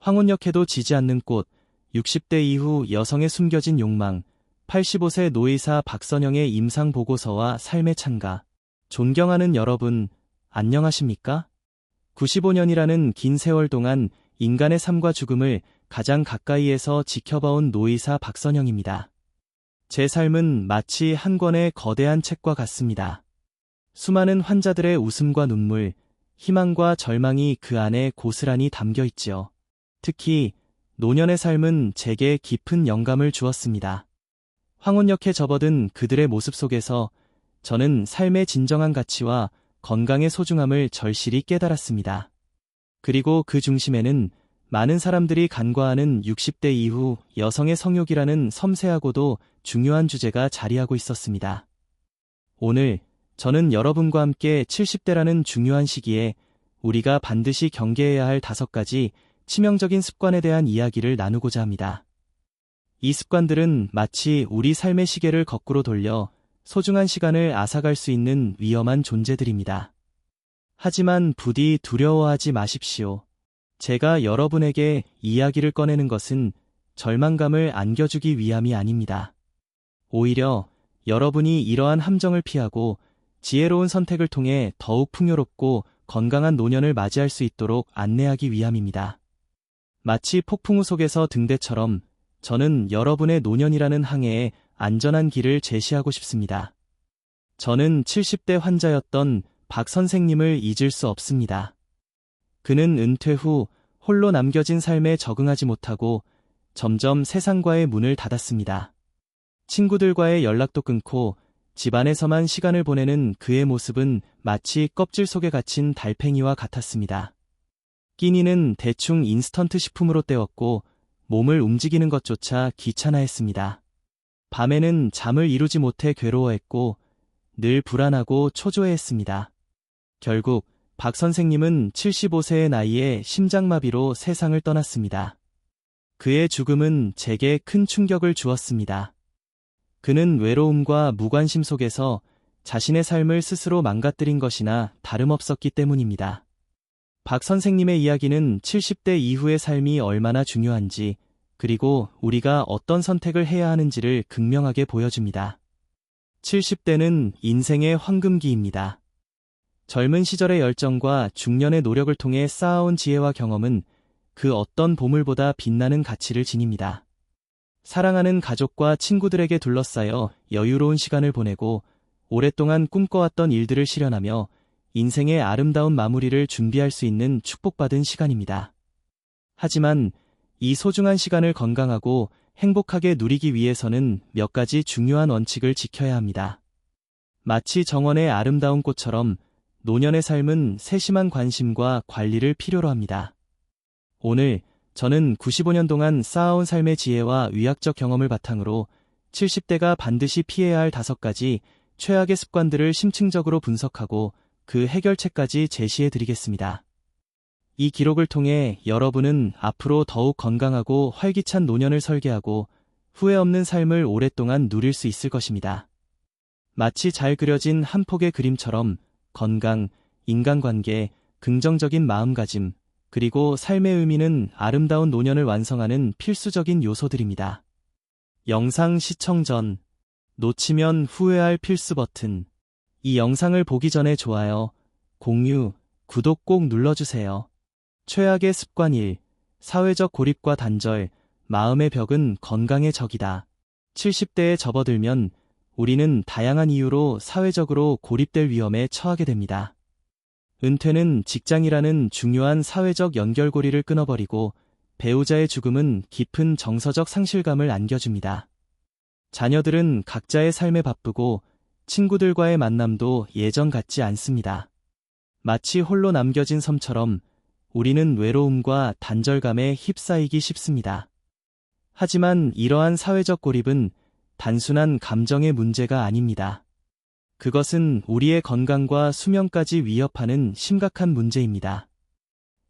황혼역해도 지지 않는 꽃, 60대 이후 여성의 숨겨진 욕망, 85세 노의사 박선영의 임상보고서와 삶의 찬가. 존경하는 여러분, 안녕하십니까? 95년이라는 긴 세월 동안 인간의 삶과 죽음을 가장 가까이에서 지켜봐온 노의사 박선영입니다. 제 삶은 마치 한 권의 거대한 책과 같습니다. 수많은 환자들의 웃음과 눈물, 희망과 절망이 그 안에 고스란히 담겨 있지요. 특히 노년의 삶은 제게 깊은 영감을 주었습니다. 황혼역에 접어든 그들의 모습 속에서 저는 삶의 진정한 가치와 건강의 소중함을 절실히 깨달았습니다. 그리고 그 중심에는 많은 사람들이 간과하는 60대 이후 여성의 성욕이라는 섬세하고도 중요한 주제가 자리하고 있었습니다. 오늘 저는 여러분과 함께 70대라는 중요한 시기에 우리가 반드시 경계해야 할 5가지 치명적인 습관에 대한 이야기를 나누고자 합니다. 이 습관들은 마치 우리 삶의 시계를 거꾸로 돌려 소중한 시간을 앗아갈 수 있는 위험한 존재들입니다. 하지만 부디 두려워하지 마십시오. 제가 여러분에게 이야기를 꺼내는 것은 절망감을 안겨주기 위함이 아닙니다. 오히려 여러분이 이러한 함정을 피하고 지혜로운 선택을 통해 더욱 풍요롭고 건강한 노년을 맞이할 수 있도록 안내하기 위함입니다. 마치 폭풍우 속에서 등대처럼 저는 여러분의 노년이라는 항해에 안전한 길을 제시하고 싶습니다. 저는 70대 환자였던 박 선생님을 잊을 수 없습니다. 그는 은퇴 후 홀로 남겨진 삶에 적응하지 못하고 점점 세상과의 문을 닫았습니다. 친구들과의 연락도 끊고 집안에서만 시간을 보내는 그의 모습은 마치 껍질 속에 갇힌 달팽이와 같았습니다. 끼니는 대충 인스턴트 식품으로 때웠고 몸을 움직이는 것조차 귀찮아했습니다. 밤에는 잠을 이루지 못해 괴로워했고 늘 불안하고 초조해했습니다. 결국 박 선생님은 75세의 나이에 심장마비로 세상을 떠났습니다. 그의 죽음은 제게 큰 충격을 주었습니다. 그는 외로움과 무관심 속에서 자신의 삶을 스스로 망가뜨린 것이나 다름없었기 때문입니다. 박 선생님의 이야기는 70대 이후의 삶이 얼마나 중요한지, 그리고 우리가 어떤 선택을 해야 하는지를 극명하게 보여줍니다. 70대는 인생의 황금기입니다. 젊은 시절의 열정과 중년의 노력을 통해 쌓아온 지혜와 경험은 그 어떤 보물보다 빛나는 가치를 지닙니다. 사랑하는 가족과 친구들에게 둘러싸여 여유로운 시간을 보내고 오랫동안 꿈꿔왔던 일들을 실현하며 인생의 아름다운 마무리를 준비할 수 있는 축복받은 시간입니다. 하지만 이 소중한 시간을 건강하고 행복하게 누리기 위해서는 몇 가지 중요한 원칙을 지켜야 합니다. 마치 정원의 아름다운 꽃처럼 노년의 삶은 세심한 관심과 관리를 필요로 합니다. 오늘 저는 95년 동안 쌓아온 삶의 지혜와 의학적 경험을 바탕으로 70대가 반드시 피해야 할 5가지 최악의 습관들을 심층적으로 분석하고 그 해결책까지 제시해드리겠습니다. 이 기록을 통해 여러분은 앞으로 더욱 건강하고 활기찬 노년을 설계하고 후회 없는 삶을 오랫동안 누릴 수 있을 것입니다. 마치 잘 그려진 한 폭의 그림처럼 건강, 인간관계, 긍정적인 마음가짐, 그리고 삶의 의미는 아름다운 노년을 완성하는 필수적인 요소들입니다. 영상 시청 전, 놓치면 후회할 필수 버튼. 이 영상을 보기 전에 좋아요, 공유, 구독 꼭 눌러주세요. 최악의 습관 1. 사회적 고립과 단절, 마음의 벽은 건강의 적이다. 70대에 접어들면 우리는 다양한 이유로 사회적으로 고립될 위험에 처하게 됩니다. 은퇴는 직장이라는 중요한 사회적 연결고리를 끊어버리고 배우자의 죽음은 깊은 정서적 상실감을 안겨줍니다. 자녀들은 각자의 삶에 바쁘고 친구들과의 만남도 예전 같지 않습니다. 마치 홀로 남겨진 섬처럼 우리는 외로움과 단절감에 휩싸이기 쉽습니다. 하지만 이러한 사회적 고립은 단순한 감정의 문제가 아닙니다. 그것은 우리의 건강과 수명까지 위협하는 심각한 문제입니다.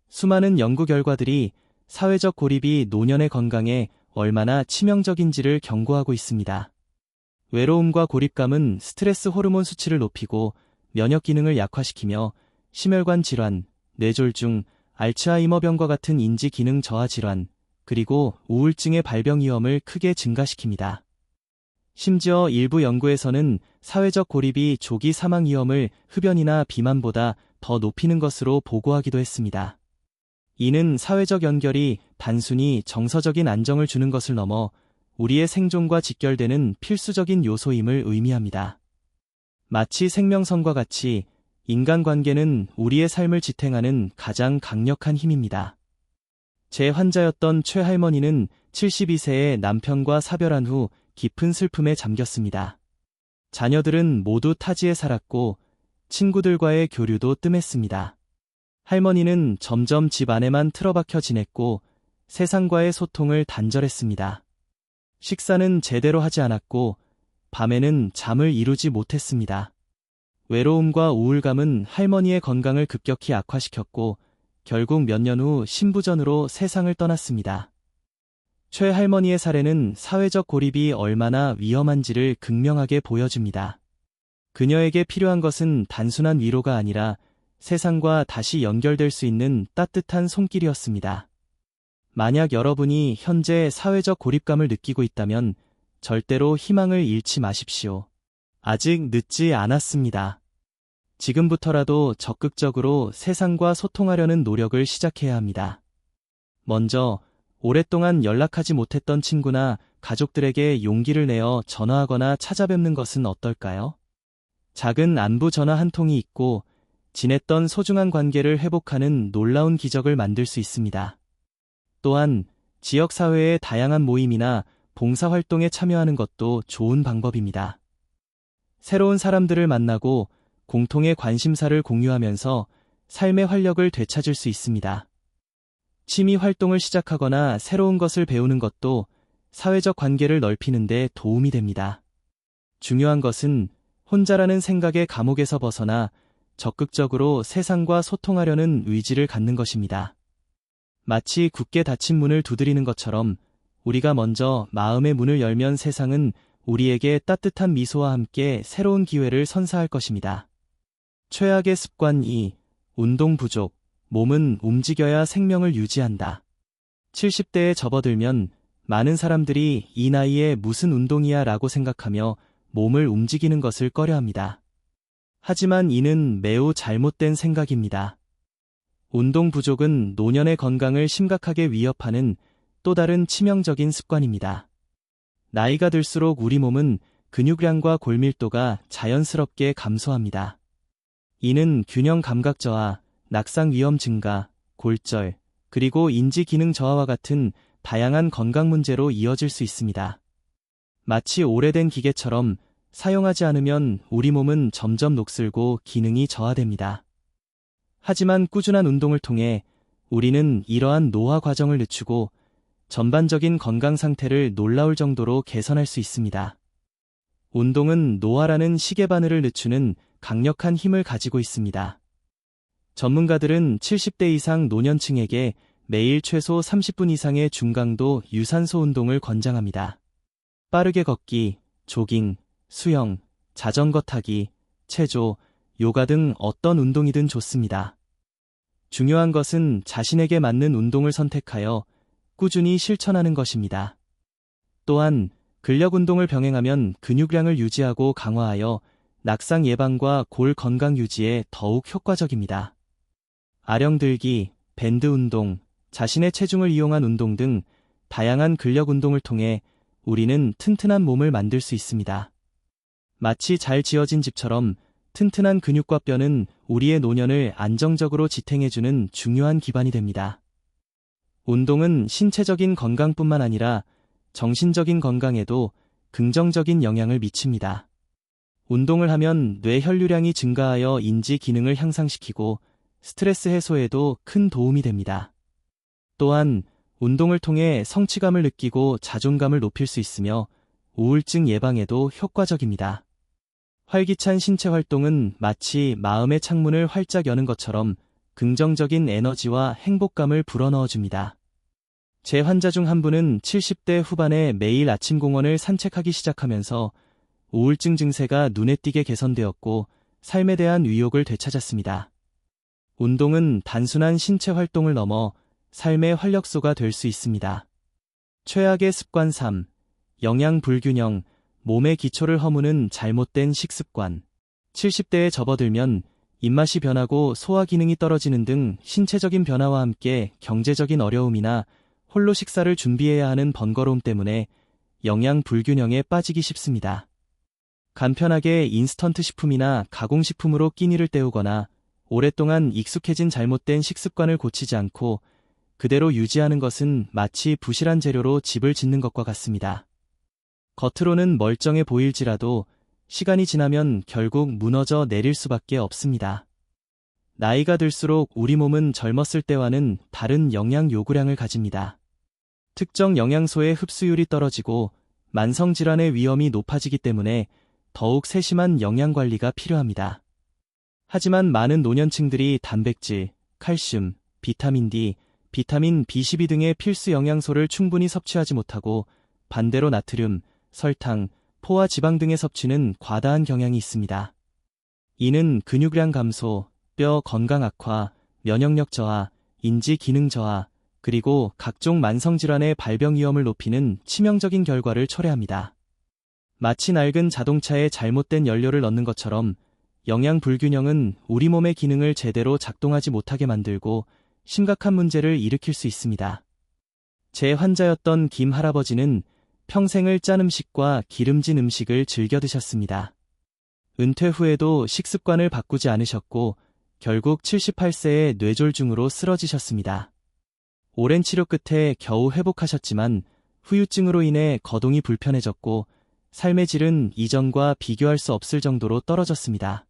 수많은 연구 결과들이 사회적 고립이 노년의 건강에 얼마나 치명적인지를 경고하고 있습니다. 외로움과 고립감은 스트레스 호르몬 수치를 높이고 면역 기능을 약화시키며 심혈관 질환, 뇌졸중, 알츠하이머병과 같은 인지 기능 저하 질환, 그리고 우울증의 발병 위험을 크게 증가시킵니다. 심지어 일부 연구에서는 사회적 고립이 조기 사망 위험을 흡연이나 비만보다 더 높이는 것으로 보고하기도 했습니다. 이는 사회적 연결이 단순히 정서적인 안정을 주는 것을 넘어 우리의 생존과 직결되는 필수적인 요소임을 의미합니다. 마치 생명선과 같이 인간관계는 우리의 삶을 지탱하는 가장 강력한 힘입니다. 제 환자였던 최 할머니는 72세의 남편과 사별한 후 깊은 슬픔에 잠겼습니다. 자녀들은 모두 타지에 살았고 친구들과의 교류도 뜸했습니다. 할머니는 점점 집 안에만 틀어박혀 지냈고 세상과의 소통을 단절했습니다. 식사는 제대로 하지 않았고 밤에는 잠을 이루지 못했습니다. 외로움과 우울감은 할머니의 건강을 급격히 악화시켰고 결국 몇 년 후 신부전으로 세상을 떠났습니다. 최 할머니의 사례는 사회적 고립이 얼마나 위험한지를 극명하게 보여줍니다. 그녀에게 필요한 것은 단순한 위로가 아니라 세상과 다시 연결될 수 있는 따뜻한 손길이었습니다. 만약 여러분이 현재 사회적 고립감을 느끼고 있다면 절대로 희망을 잃지 마십시오. 아직 늦지 않았습니다. 지금부터라도 적극적으로 세상과 소통하려는 노력을 시작해야 합니다. 먼저 오랫동안 연락하지 못했던 친구나 가족들에게 용기를 내어 전화하거나 찾아뵙는 것은 어떨까요? 작은 안부 전화 한 통이 있고 지냈던 소중한 관계를 회복하는 놀라운 기적을 만들 수 있습니다. 또한 지역사회의 다양한 모임이나 봉사활동에 참여하는 것도 좋은 방법입니다. 새로운 사람들을 만나고 공통의 관심사를 공유하면서 삶의 활력을 되찾을 수 있습니다. 취미 활동을 시작하거나 새로운 것을 배우는 것도 사회적 관계를 넓히는 데 도움이 됩니다. 중요한 것은 혼자라는 생각의 감옥에서 벗어나 적극적으로 세상과 소통하려는 의지를 갖는 것입니다. 마치 굳게 닫힌 문을 두드리는 것처럼 우리가 먼저 마음의 문을 열면 세상은 우리에게 따뜻한 미소와 함께 새로운 기회를 선사할 것입니다. 최악의 습관 2. 운동 부족. 몸은 움직여야 생명을 유지한다. 70대에 접어들면 많은 사람들이 이 나이에 무슨 운동이야 라고 생각하며 몸을 움직이는 것을 꺼려합니다. 하지만 이는 매우 잘못된 생각입니다. 운동 부족은 노년의 건강을 심각하게 위협하는 또 다른 치명적인 습관입니다. 나이가 들수록 우리 몸은 근육량과 골밀도가 자연스럽게 감소합니다. 이는 균형 감각 저하, 낙상 위험 증가, 골절, 그리고 인지 기능 저하와 같은 다양한 건강 문제로 이어질 수 있습니다. 마치 오래된 기계처럼 사용하지 않으면 우리 몸은 점점 녹슬고 기능이 저하됩니다. 하지만 꾸준한 운동을 통해 우리는 이러한 노화 과정을 늦추고 전반적인 건강 상태를 놀라울 정도로 개선할 수 있습니다. 운동은 노화라는 시계바늘을 늦추는 강력한 힘을 가지고 있습니다. 전문가들은 70대 이상 노년층에게 매일 최소 30분 이상의 중강도 유산소 운동을 권장합니다. 빠르게 걷기, 조깅, 수영, 자전거 타기, 체조, 요가 등 어떤 운동이든 좋습니다. 중요한 것은 자신에게 맞는 운동을 선택하여 꾸준히 실천하는 것입니다. 또한 근력 운동을 병행하면 근육량을 유지하고 강화하여 낙상 예방과 골 건강 유지에 더욱 효과적입니다. 아령 들기, 밴드 운동, 자신의 체중을 이용한 운동 등 다양한 근력 운동을 통해 우리는 튼튼한 몸을 만들 수 있습니다. 마치 잘 지어진 집처럼 튼튼한 근육과 뼈는 우리의 노년을 안정적으로 지탱해주는 중요한 기반이 됩니다. 운동은 신체적인 건강뿐만 아니라 정신적인 건강에도 긍정적인 영향을 미칩니다. 운동을 하면 뇌 혈류량이 증가하여 인지 기능을 향상시키고 스트레스 해소에도 큰 도움이 됩니다. 또한 운동을 통해 성취감을 느끼고 자존감을 높일 수 있으며 우울증 예방에도 효과적입니다. 활기찬 신체 활동은 마치 마음의 창문을 활짝 여는 것처럼 긍정적인 에너지와 행복감을 불어넣어줍니다. 제 환자 중 한 분은 70대 후반에 매일 아침 공원을 산책하기 시작하면서 우울증 증세가 눈에 띄게 개선되었고 삶에 대한 의욕을 되찾았습니다. 운동은 단순한 신체 활동을 넘어 삶의 활력소가 될 수 있습니다. 최악의 습관 3. 영양 불균형, 몸의 기초를 허무는 잘못된 식습관. 70대에 접어들면 입맛이 변하고 소화 기능이 떨어지는 등 신체적인 변화와 함께 경제적인 어려움이나 홀로 식사를 준비해야 하는 번거로움 때문에 영양 불균형에 빠지기 쉽습니다. 간편하게 인스턴트 식품이나 가공식품으로 끼니를 때우거나 오랫동안 익숙해진 잘못된 식습관을 고치지 않고 그대로 유지하는 것은 마치 부실한 재료로 집을 짓는 것과 같습니다. 겉으로는 멀쩡해 보일지라도 시간이 지나면 결국 무너져 내릴 수밖에 없습니다. 나이가 들수록 우리 몸은 젊었을 때와는 다른 영양 요구량을 가집니다. 특정 영양소의 흡수율이 떨어지고 만성질환의 위험이 높아지기 때문에 더욱 세심한 영양관리가 필요합니다. 하지만 많은 노년층들이 단백질, 칼슘, 비타민 D, 비타민 B12 등의 필수 영양소를 충분히 섭취하지 못하고 반대로 나트륨, 설탕, 포화 지방 등의 섭취는 과다한 경향이 있습니다. 이는 근육량 감소, 뼈 건강 악화, 면역력 저하, 인지 기능 저하, 그리고 각종 만성질환의 발병 위험을 높이는 치명적인 결과를 초래합니다. 마치 낡은 자동차에 잘못된 연료를 넣는 것처럼 영양 불균형은 우리 몸의 기능을 제대로 작동하지 못하게 만들고 심각한 문제를 일으킬 수 있습니다. 제 환자였던 김 할아버지는 평생을 짠 음식과 기름진 음식을 즐겨 드셨습니다. 은퇴 후에도 식습관을 바꾸지 않으셨고 결국 78세에 뇌졸중으로 쓰러지셨습니다. 오랜 치료 끝에 겨우 회복하셨지만 후유증으로 인해 거동이 불편해졌고 삶의 질은 이전과 비교할 수 없을 정도로 떨어졌습니다.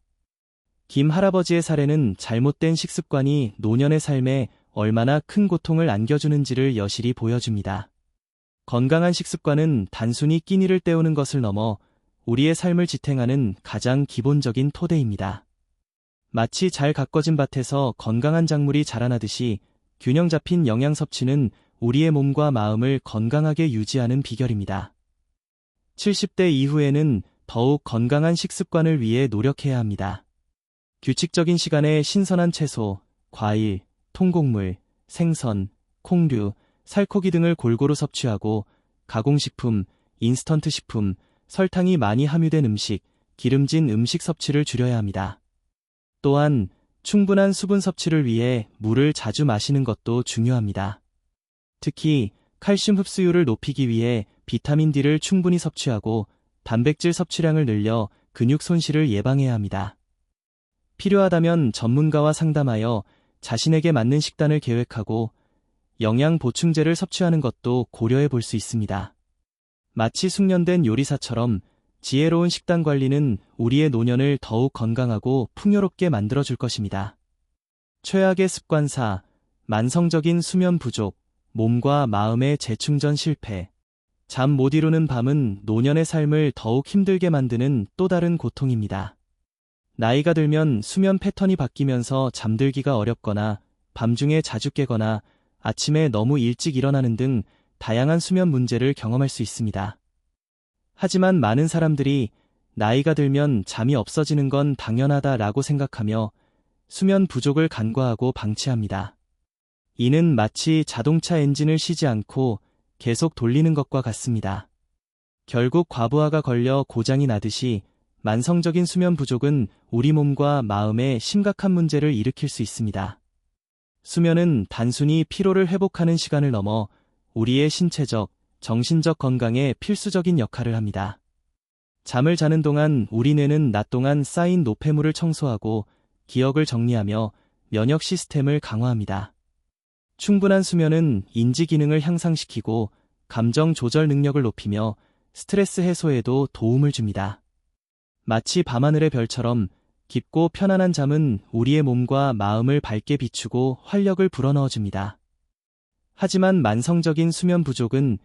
김 할아버지의 사례는 잘못된 식습관이 노년의 삶에 얼마나 큰 고통을 안겨주는지를 여실히 보여줍니다. 건강한 식습관은 단순히 끼니를 때우는 것을 넘어 우리의 삶을 지탱하는 가장 기본적인 토대입니다. 마치 잘 가꿔진 밭에서 건강한 작물이 자라나듯이 균형 잡힌 영양 섭취는 우리의 몸과 마음을 건강하게 유지하는 비결입니다. 70대 이후에는 더욱 건강한 식습관을 위해 노력해야 합니다. 규칙적인 시간에 신선한 채소, 과일, 통곡물, 생선, 콩류, 살코기 등을 골고루 섭취하고 가공식품, 인스턴트 식품, 설탕이 많이 함유된 음식, 기름진 음식 섭취를 줄여야 합니다. 또한 충분한 수분 섭취를 위해 물을 자주 마시는 것도 중요합니다. 특히 칼슘 흡수율을 높이기 위해 비타민 D를 충분히 섭취하고 단백질 섭취량을 늘려 근육 손실을 예방해야 합니다. 필요하다면 전문가와 상담하여 자신에게 맞는 식단을 계획하고 영양 보충제를 섭취하는 것도 고려해 볼 수 있습니다. 마치 숙련된 요리사처럼 지혜로운 식단 관리는 우리의 노년을 더욱 건강하고 풍요롭게 만들어줄 것입니다. 최악의 습관 4. 만성적인 수면 부족, 몸과 마음의 재충전 실패. 잠 못 이루는 밤은 노년의 삶을 더욱 힘들게 만드는 또 다른 고통입니다. 나이가 들면 수면 패턴이 바뀌면서 잠들기가 어렵거나 밤중에 자주 깨거나 아침에 너무 일찍 일어나는 등 다양한 수면 문제를 경험할 수 있습니다. 하지만 많은 사람들이 나이가 들면 잠이 없어지는 건 당연하다라고 생각하며 수면 부족을 간과하고 방치합니다. 이는 마치 자동차 엔진을 쉬지 않고 계속 돌리는 것과 같습니다. 결국 과부하가 걸려 고장이 나듯이 만성적인 수면 부족은 우리 몸과 마음에 심각한 문제를 일으킬 수 있습니다. 수면은 단순히 피로를 회복하는 시간을 넘어 우리의 신체적, 정신적 건강에 필수적인 역할을 합니다. 잠을 자는 동안 우리 뇌는 낮 동안 쌓인 노폐물을 청소하고 기억을 정리하며 면역 시스템을 강화합니다. 충분한 수면은 인지 기능을 향상시키고 감정 조절 능력을 높이며 스트레스 해소에도 도움을 줍니다. 마치 밤하늘의 별처럼 깊고 편안한 잠은 우리의 몸과 마음을 밝게 비추고 활력을 불어넣어줍니다. 하지만 만성적인 수면 부족은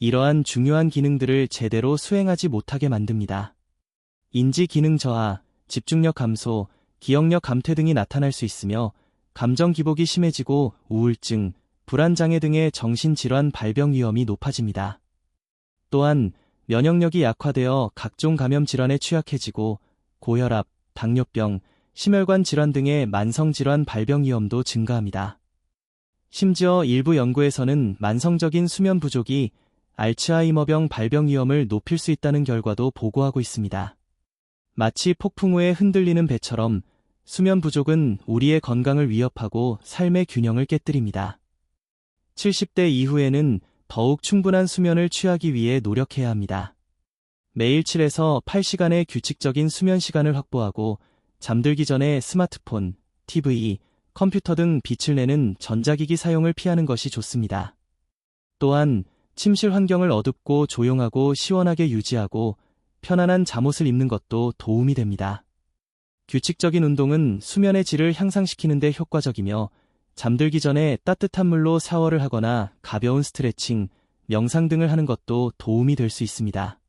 이러한 중요한 기능들을 제대로 수행하지 못하게 만듭니다. 인지 기능 저하, 집중력 감소, 기억력 감퇴 등이 나타날 수 있으며 감정 기복이 심해지고 우울증, 불안장애 등의 정신질환 발병 위험이 높아집니다. 또한 면역력이 약화되어 각종 감염 질환에 취약해지고 고혈압, 당뇨병, 심혈관 질환 등의 만성질환 발병 위험도 증가합니다. 심지어 일부 연구에서는 만성적인 수면 부족이 알츠하이머병 발병 위험을 높일 수 있다는 결과도 보고하고 있습니다. 마치 폭풍 후에 흔들리는 배처럼 수면 부족은 우리의 건강을 위협하고 삶의 균형을 깨뜨립니다. 70대 이후에는 더욱 충분한 수면을 취하기 위해 노력해야 합니다. 매일 7에서 8시간의 규칙적인 수면 시간을 확보하고 잠들기 전에 스마트폰, TV, 컴퓨터 등 빛을 내는 전자기기 사용을 피하는 것이 좋습니다. 또한 침실 환경을 어둡고 조용하고 시원하게 유지하고 편안한 잠옷을 입는 것도 도움이 됩니다. 규칙적인 운동은 수면의 질을 향상시키는 데 효과적이며 잠들기 전에 따뜻한 물로 샤워를 하거나 가벼운 스트레칭, 명상 등을 하는 것도 도움이 될 수 있습니다.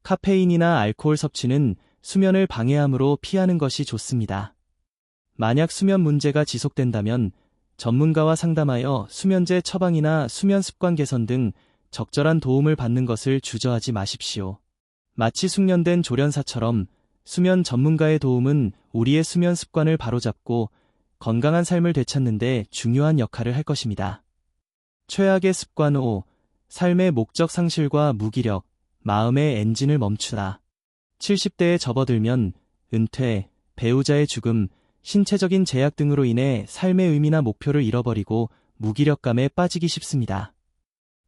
카페인이나 알코올 섭취는 수면을 방해하므로 피하는 것이 좋습니다. 만약 수면 문제가 지속된다면 전문가와 상담하여 수면제 처방이나 수면 습관 개선 등 적절한 도움을 받는 것을 주저하지 마십시오. 마치 숙련된 조련사처럼 수면 전문가의 도움은 우리의 수면 습관을 바로잡고 건강한 삶을 되찾는 데 중요한 역할을 할 것입니다. 최악의 습관 5. 삶의 목적 상실과 무기력, 마음의 엔진을 멈추다. 70대에 접어들면 은퇴, 배우자의 죽음, 신체적인 제약 등으로 인해 삶의 의미나 목표를 잃어버리고 무기력감에 빠지기 쉽습니다.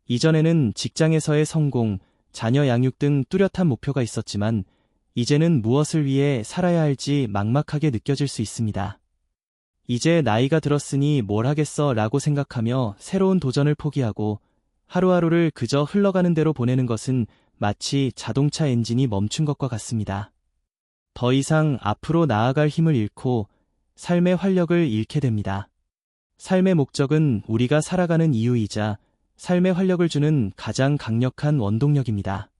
이전에는 직장에서의 성공, 자녀 양육 등 뚜렷한 목표가 있었지만 이제는 무엇을 위해 살아야 할지 막막하게 느껴질 수 있습니다. 이제 나이가 들었으니 뭘 하겠어 라고 생각하며 새로운 도전을 포기하고 하루하루를 그저 흘러가는 대로 보내는 것은 마치 자동차 엔진이 멈춘 것과 같습니다. 더 이상 앞으로 나아갈 힘을 잃고 삶의 활력을 잃게 됩니다. 삶의 목적은 우리가 살아가는 이유이자 삶의 활력을 주는 가장 강력한 원동력입니다.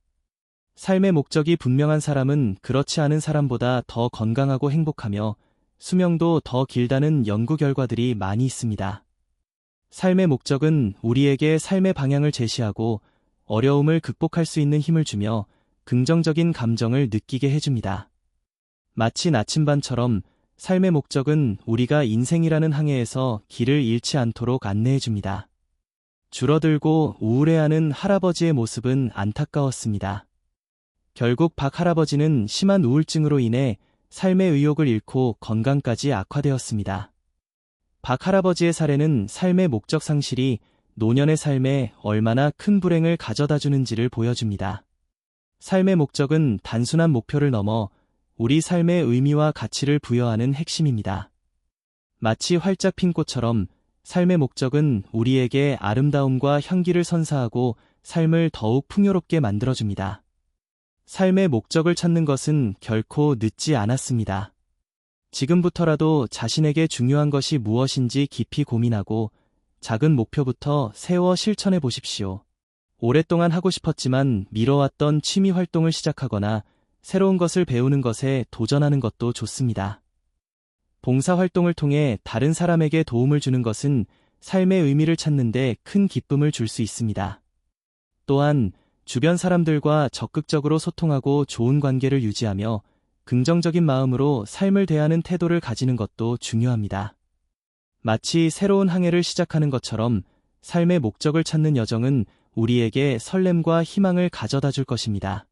삶의 목적이 분명한 사람은 그렇지 않은 사람보다 더 건강하고 행복하며 수명도 더 길다는 연구 결과들이 많이 있습니다. 삶의 목적은 우리에게 삶의 방향을 제시하고 어려움을 극복할 수 있는 힘을 주며 긍정적인 감정을 느끼게 해줍니다. 마치 나침반처럼 삶의 목적은 우리가 인생이라는 항해에서 길을 잃지 않도록 안내해줍니다. 줄어들고 우울해하는 할아버지의 모습은 안타까웠습니다. 결국 박 할아버지는 심한 우울증으로 인해 삶의 의욕을 잃고 건강까지 악화되었습니다. 박 할아버지의 사례는 삶의 목적 상실이 노년의 삶에 얼마나 큰 불행을 가져다 주는지를 보여줍니다. 삶의 목적은 단순한 목표를 넘어 우리 삶의 의미와 가치를 부여하는 핵심입니다. 마치 활짝 핀 꽃처럼 삶의 목적은 우리에게 아름다움과 향기를 선사하고 삶을 더욱 풍요롭게 만들어줍니다. 삶의 목적을 찾는 것은 결코 늦지 않았습니다. 지금부터라도 자신에게 중요한 것이 무엇인지 깊이 고민하고 작은 목표부터 세워 실천해 보십시오. 오랫동안 하고 싶었지만 미뤄왔던 취미 활동을 시작하거나 새로운 것을 배우는 것에 도전하는 것도 좋습니다. 봉사활동을 통해 다른 사람에게 도움을 주는 것은 삶의 의미를 찾는 데 큰 기쁨을 줄 수 있습니다. 또한 주변 사람들과 적극적으로 소통하고 좋은 관계를 유지하며 긍정적인 마음으로 삶을 대하는 태도를 가지는 것도 중요합니다. 마치 새로운 항해를 시작하는 것처럼 삶의 목적을 찾는 여정은 우리에게 설렘과 희망을 가져다 줄 것입니다.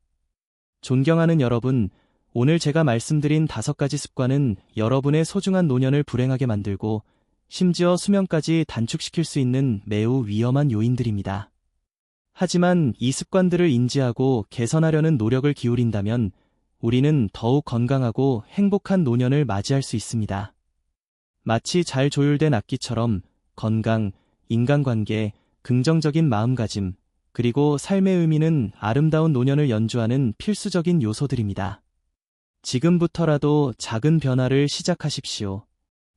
존경하는 여러분, 오늘 제가 말씀드린 5가지 습관은 여러분의 소중한 노년을 불행하게 만들고 심지어 수명까지 단축시킬 수 있는 매우 위험한 요인들입니다. 하지만 이 습관들을 인지하고 개선하려는 노력을 기울인다면 우리는 더욱 건강하고 행복한 노년을 맞이할 수 있습니다. 마치 잘 조율된 악기처럼 건강, 인간관계, 긍정적인 마음가짐, 그리고 삶의 의미는 아름다운 노년을 연주하는 필수적인 요소들입니다. 지금부터라도 작은 변화를 시작하십시오.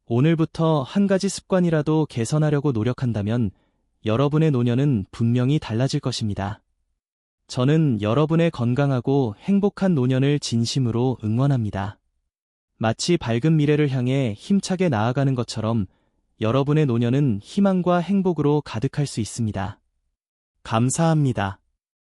오늘부터 한 가지 습관이라도 개선하려고 노력한다면 여러분의 노년은 분명히 달라질 것입니다. 저는 여러분의 건강하고 행복한 노년을 진심으로 응원합니다. 마치 밝은 미래를 향해 힘차게 나아가는 것처럼 여러분의 노년은 희망과 행복으로 가득할 수 있습니다. 감사합니다.